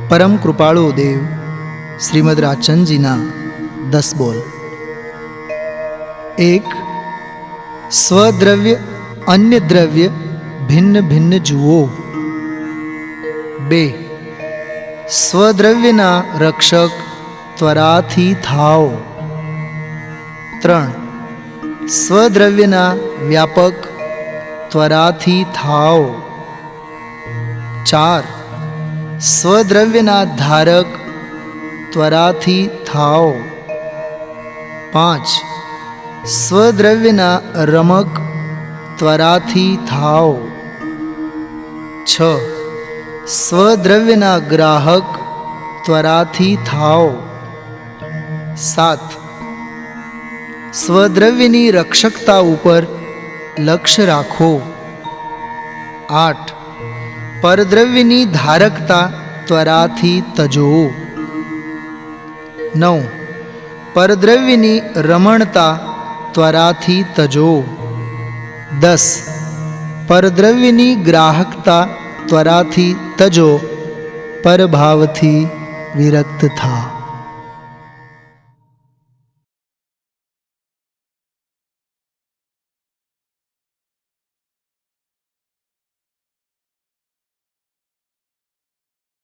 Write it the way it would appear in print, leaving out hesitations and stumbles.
પરમ કૃપાળુ દેવ શ્રીમદ રાજચંદજીના 10 બોલ. 1. સ્વદ્રવ્ય અન્ય દ્રવ્ય ભિન્ન ભિન્ન જુઓ. 2. સ્વદ્રવ્યના રક્ષક ત્વરાથી થાઓ. 3. સ્વદ્રવ્યના વ્યાપક ત્વરાથી થાઓ. 4. સ્વદ્રવ્યના ધારક ત્વરાથી થાઓ. 5. સ્વદ્રવ્યના રમક ત્વરાથી થાઓ. 6. સ્વદ્રવ્યના ગ્રાહક ત્વરાથી થાઓ. 7. સ્વદ્રવ્યની રક્ષકતા ઉપર લક્ષ્ય રાખો. 8. પરદ્રવ્યની ધારકતા ત્વરાથી તજો. 9. પરદ્રવ્યની રમણતા ત્વરાથી તજો. 10. પરદ્રવ્યની ગ્રાહકતા ત્વરાથી તજો. પરભાવથી વિરક્ત થા.